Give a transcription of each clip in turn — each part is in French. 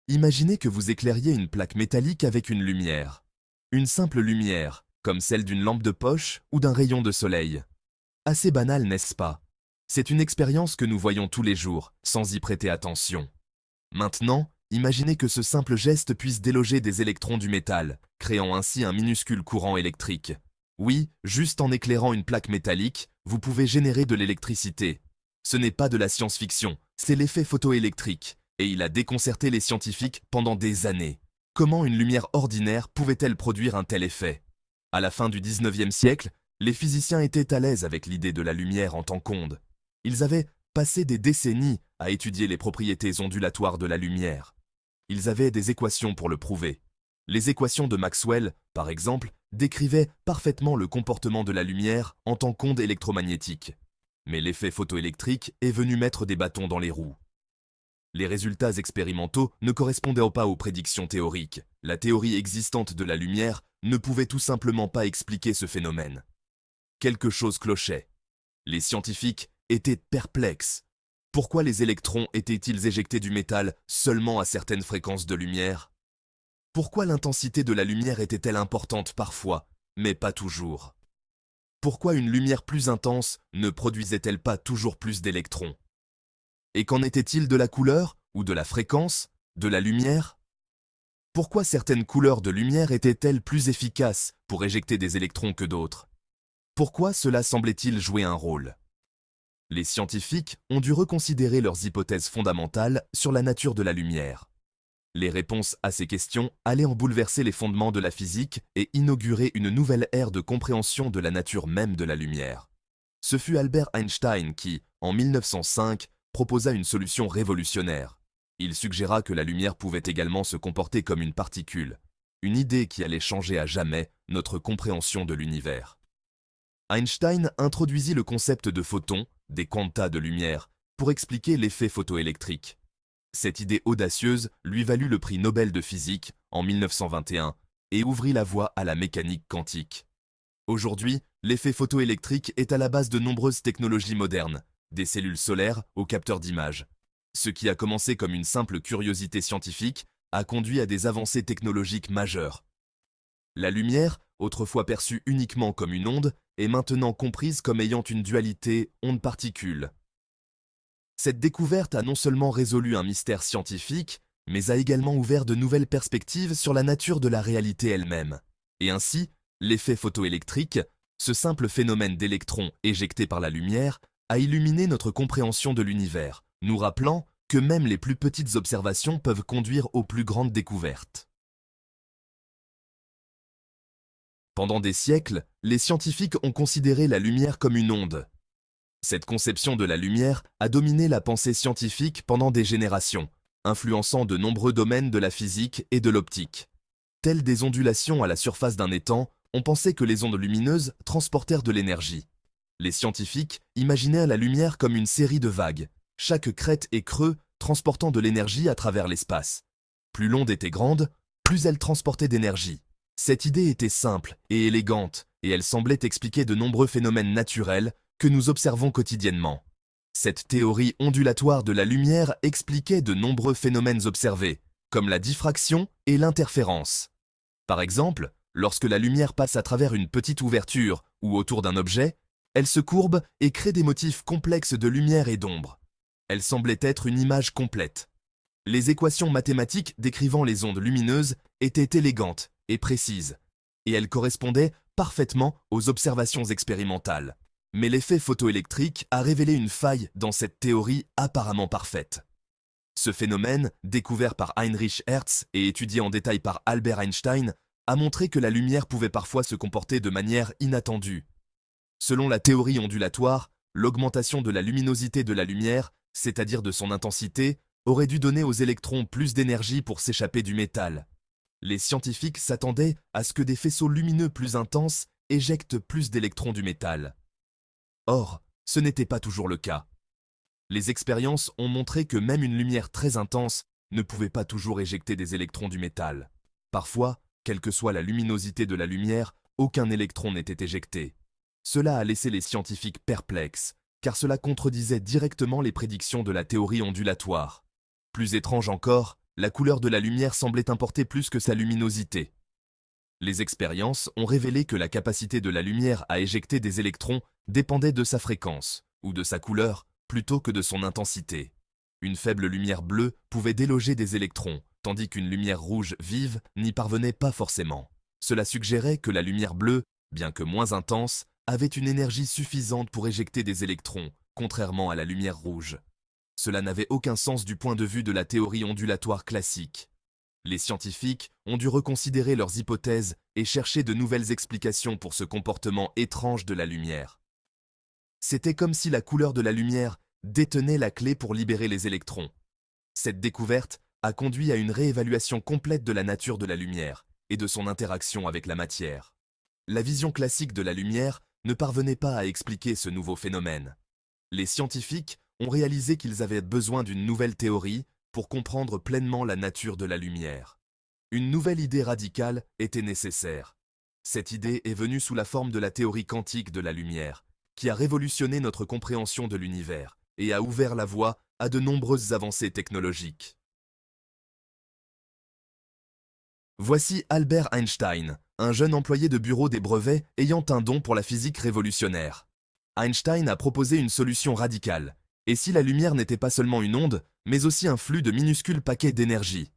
Imaginez que vous éclairiez une plaque métallique avec une lumière. Une simple lumière, comme celle d'une lampe de poche ou d'un rayon de soleil. Assez banal, n'est-ce pas? C'est une expérience que nous voyons tous les jours, sans y prêter attention. Maintenant, imaginez que ce simple geste puisse déloger des électrons du métal, créant ainsi un minuscule courant électrique. Oui, juste en éclairant une plaque métallique, vous pouvez générer de l'électricité. Ce n'est pas de la science-fiction, c'est l'effet photoélectrique, et il a déconcerté les scientifiques pendant des années. Comment une lumière ordinaire pouvait-elle produire un tel effet? À la fin du 19e siècle, les physiciens étaient à l'aise avec l'idée de la lumière en tant qu'onde. Ils avaient passé des décennies à étudier les propriétés ondulatoires de la lumière. Ils avaient des équations pour le prouver. Les équations de Maxwell, par exemple, décrivaient parfaitement le comportement de la lumière en tant qu'onde électromagnétique. Mais l'effet photoélectrique est venu mettre des bâtons dans les roues. Les résultats expérimentaux ne correspondaient pas aux prédictions théoriques. La théorie existante de la lumière ne pouvait tout simplement pas expliquer ce phénomène. Quelque chose clochait. Les scientifiques étaient perplexes. Pourquoi les électrons étaient-ils éjectés du métal seulement à certaines fréquences de lumière? Pourquoi l'intensité de la lumière était-elle importante parfois, mais pas toujours? Pourquoi une lumière plus intense ne produisait-elle pas toujours plus d'électrons? Et qu'en était-il de la couleur, ou de la fréquence, de la lumière? Pourquoi certaines couleurs de lumière étaient-elles plus efficaces pour éjecter des électrons que d'autres? Pourquoi cela semblait-il jouer un rôle? Les scientifiques ont dû reconsidérer leurs hypothèses fondamentales sur la nature de la lumière. Les réponses à ces questions allaient en bouleverser les fondements de la physique et inaugurer une nouvelle ère de compréhension de la nature même de la lumière. Ce fut Albert Einstein qui, en 1905, proposa une solution révolutionnaire. Il suggéra que la lumière pouvait également se comporter comme une particule, une idée qui allait changer à jamais notre compréhension de l'univers. Einstein introduisit le concept de photons, des quantas de lumière, pour expliquer l'effet photoélectrique. Cette idée audacieuse lui valut le prix Nobel de physique en 1921 et ouvrit la voie à la mécanique quantique. Aujourd'hui, l'effet photoélectrique est à la base de nombreuses technologies modernes, des cellules solaires aux capteurs d'images. Ce qui a commencé comme une simple curiosité scientifique a conduit à des avancées technologiques majeures. La lumière, autrefois perçue uniquement comme une onde, est maintenant comprise comme ayant une dualité onde-particule. Cette découverte a non seulement résolu un mystère scientifique, mais a également ouvert de nouvelles perspectives sur la nature de la réalité elle-même. Et ainsi, l'effet photoélectrique, ce simple phénomène d'électrons éjectés par la lumière, a illuminé notre compréhension de l'univers, nous rappelant que même les plus petites observations peuvent conduire aux plus grandes découvertes. Pendant des siècles, les scientifiques ont considéré la lumière comme une onde. Cette conception de la lumière a dominé la pensée scientifique pendant des générations, influençant de nombreux domaines de la physique et de l'optique. Telles des ondulations à la surface d'un étang, on pensait que les ondes lumineuses transportèrent de l'énergie. Les scientifiques imaginèrent la lumière comme une série de vagues, chaque crête et creux transportant de l'énergie à travers l'espace. Plus l'onde était grande, plus elle transportait d'énergie. Cette idée était simple et élégante, et elle semblait expliquer de nombreux phénomènes naturels que nous observons quotidiennement. Cette théorie ondulatoire de la lumière expliquait de nombreux phénomènes observés, comme la diffraction et l'interférence. Par exemple, lorsque la lumière passe à travers une petite ouverture ou autour d'un objet, elle se courbe et crée des motifs complexes de lumière et d'ombre. Elle semblait être une image complète. Les équations mathématiques décrivant les ondes lumineuses étaient élégantes et précises, et elles correspondaient parfaitement aux observations expérimentales. Mais l'effet photoélectrique a révélé une faille dans cette théorie apparemment parfaite. Ce phénomène, découvert par Heinrich Hertz et étudié en détail par Albert Einstein, a montré que la lumière pouvait parfois se comporter de manière inattendue. Selon la théorie ondulatoire, l'augmentation de la luminosité de la lumière, c'est-à-dire de son intensité, aurait dû donner aux électrons plus d'énergie pour s'échapper du métal. Les scientifiques s'attendaient à ce que des faisceaux lumineux plus intenses éjectent plus d'électrons du métal. Or, ce n'était pas toujours le cas. Les expériences ont montré que même une lumière très intense ne pouvait pas toujours éjecter des électrons du métal. Parfois, quelle que soit la luminosité de la lumière, aucun électron n'était éjecté. Cela a laissé les scientifiques perplexes, car cela contredisait directement les prédictions de la théorie ondulatoire. Plus étrange encore, la couleur de la lumière semblait importer plus que sa luminosité. Les expériences ont révélé que la capacité de la lumière à éjecter des électrons dépendait de sa fréquence, ou de sa couleur, plutôt que de son intensité. Une faible lumière bleue pouvait déloger des électrons, tandis qu'une lumière rouge vive n'y parvenait pas forcément. Cela suggérait que la lumière bleue, bien que moins intense, avait une énergie suffisante pour éjecter des électrons, contrairement à la lumière rouge. Cela n'avait aucun sens du point de vue de la théorie ondulatoire classique. Les scientifiques ont dû reconsidérer leurs hypothèses et chercher de nouvelles explications pour ce comportement étrange de la lumière. C'était comme si la couleur de la lumière détenait la clé pour libérer les électrons. Cette découverte a conduit à une réévaluation complète de la nature de la lumière et de son interaction avec la matière. La vision classique de la lumière ne parvenait pas à expliquer ce nouveau phénomène. Les scientifiques ont réalisé qu'ils avaient besoin d'une nouvelle théorie pour comprendre pleinement la nature de la lumière. Une nouvelle idée radicale était nécessaire. Cette idée est venue sous la forme de la théorie quantique de la lumière, qui a révolutionné notre compréhension de l'univers et a ouvert la voie à de nombreuses avancées technologiques. Voici Albert Einstein, un jeune employé de bureau des brevets ayant un don pour la physique révolutionnaire. Einstein a proposé une solution radicale. Et si la lumière n'était pas seulement une onde, mais aussi un flux de minuscules paquets d'énergie?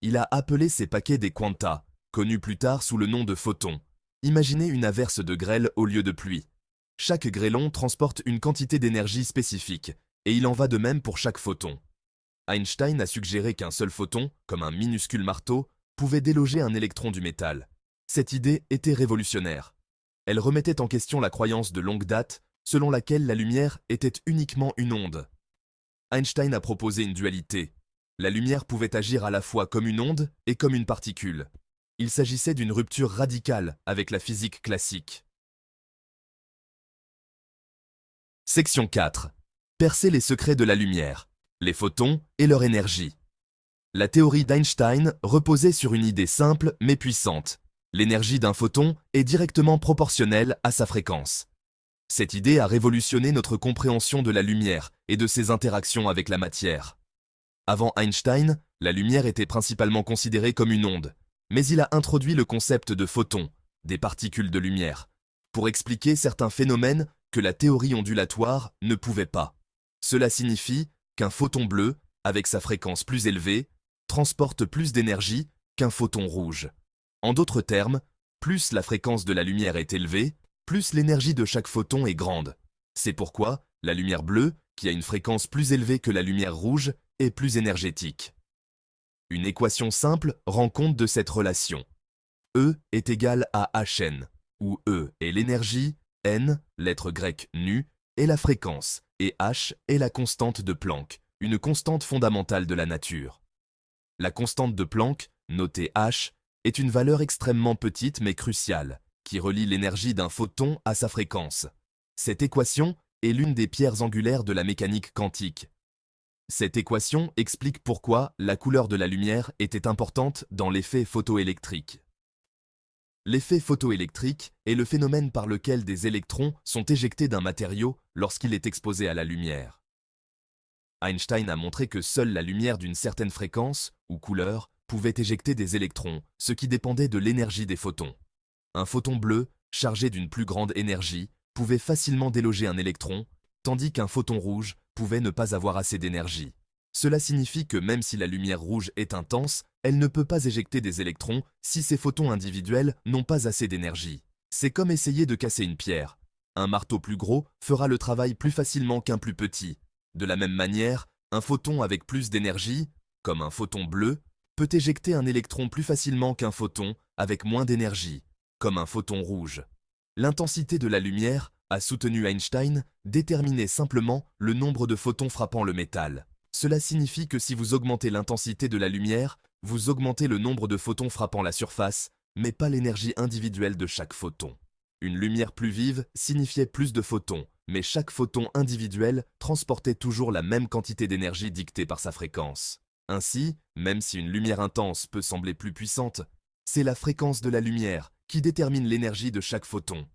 Il a appelé ces paquets des quanta, connus plus tard sous le nom de photons. Imaginez une averse de grêle au lieu de pluie. Chaque grêlon transporte une quantité d'énergie spécifique, et il en va de même pour chaque photon. Einstein a suggéré qu'un seul photon, comme un minuscule marteau, pouvait déloger un électron du métal. Cette idée était révolutionnaire. Elle remettait en question la croyance de longue date selon laquelle la lumière était uniquement une onde. Einstein a proposé une dualité. La lumière pouvait agir à la fois comme une onde et comme une particule. Il s'agissait d'une rupture radicale avec la physique classique. Section 4. Percer les secrets de la lumière, les photons et leur énergie. La théorie d'Einstein reposait sur une idée simple mais puissante. L'énergie d'un photon est directement proportionnelle à sa fréquence. Cette idée a révolutionné notre compréhension de la lumière et de ses interactions avec la matière. Avant Einstein, la lumière était principalement considérée comme une onde, mais il a introduit le concept de photons, des particules de lumière, pour expliquer certains phénomènes que la théorie ondulatoire ne pouvait pas. Cela signifie qu'un photon bleu, avec sa fréquence plus élevée, transporte plus d'énergie qu'un photon rouge. En d'autres termes, plus la fréquence de la lumière est élevée, plus l'énergie de chaque photon est grande. C'est pourquoi la lumière bleue, qui a une fréquence plus élevée que la lumière rouge, est plus énergétique. Une équation simple rend compte de cette relation. E est égal à Hn, où E est l'énergie, N, lettre grecque nu, est la fréquence, et H est la constante de Planck, une constante fondamentale de la nature. La constante de Planck, notée H, est une valeur extrêmement petite mais cruciale, qui relie l'énergie d'un photon à sa fréquence. Cette équation est l'une des pierres angulaires de la mécanique quantique. Cette équation explique pourquoi la couleur de la lumière était importante dans l'effet photoélectrique. L'effet photoélectrique est le phénomène par lequel des électrons sont éjectés d'un matériau lorsqu'il est exposé à la lumière. Einstein a montré que seule la lumière d'une certaine fréquence, ou couleur, pouvait éjecter des électrons, ce qui dépendait de l'énergie des photons. Un photon bleu, chargé d'une plus grande énergie, pouvait facilement déloger un électron, tandis qu'un photon rouge pouvait ne pas avoir assez d'énergie. Cela signifie que même si la lumière rouge est intense, elle ne peut pas éjecter des électrons si ces photons individuels n'ont pas assez d'énergie. C'est comme essayer de casser une pierre. Un marteau plus gros fera le travail plus facilement qu'un plus petit. De la même manière, un photon avec plus d'énergie, comme un photon bleu, peut éjecter un électron plus facilement qu'un photon avec moins d'énergie, comme un photon rouge. L'intensité de la lumière, a soutenu Einstein, déterminait simplement le nombre de photons frappant le métal. Cela signifie que si vous augmentez l'intensité de la lumière, vous augmentez le nombre de photons frappant la surface, mais pas l'énergie individuelle de chaque photon. Une lumière plus vive signifiait plus de photons, mais chaque photon individuel transportait toujours la même quantité d'énergie dictée par sa fréquence. Ainsi, même si une lumière intense peut sembler plus puissante, c'est la fréquence de la lumière qui détermine l'énergie de chaque photon.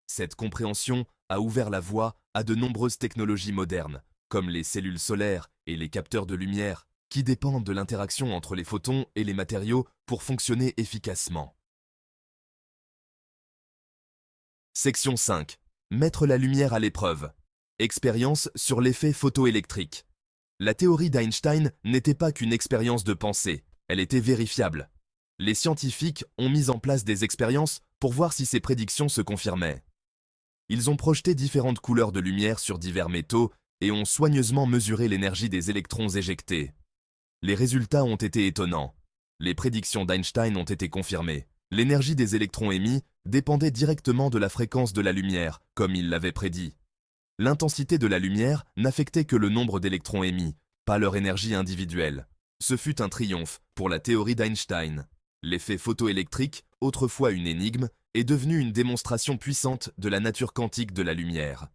Cette compréhension a ouvert la voie à de nombreuses technologies modernes, comme les cellules solaires et les capteurs de lumière, qui dépendent de l'interaction entre les photons et les matériaux pour fonctionner efficacement. Section 5. Mettre la lumière à l'épreuve. Expérience sur l'effet photoélectrique. La théorie d'Einstein n'était pas qu'une expérience de pensée, elle était vérifiable. Les scientifiques ont mis en place des expériences pour voir si ces prédictions se confirmaient. Ils ont projeté différentes couleurs de lumière sur divers métaux et ont soigneusement mesuré l'énergie des électrons éjectés. Les résultats ont été étonnants. Les prédictions d'Einstein ont été confirmées. L'énergie des électrons émis dépendait directement de la fréquence de la lumière, comme il l'avait prédit. L'intensité de la lumière n'affectait que le nombre d'électrons émis, pas leur énergie individuelle. Ce fut un triomphe pour la théorie d'Einstein. L'effet photoélectrique, autrefois une énigme, est devenu une démonstration puissante de la nature quantique de la lumière.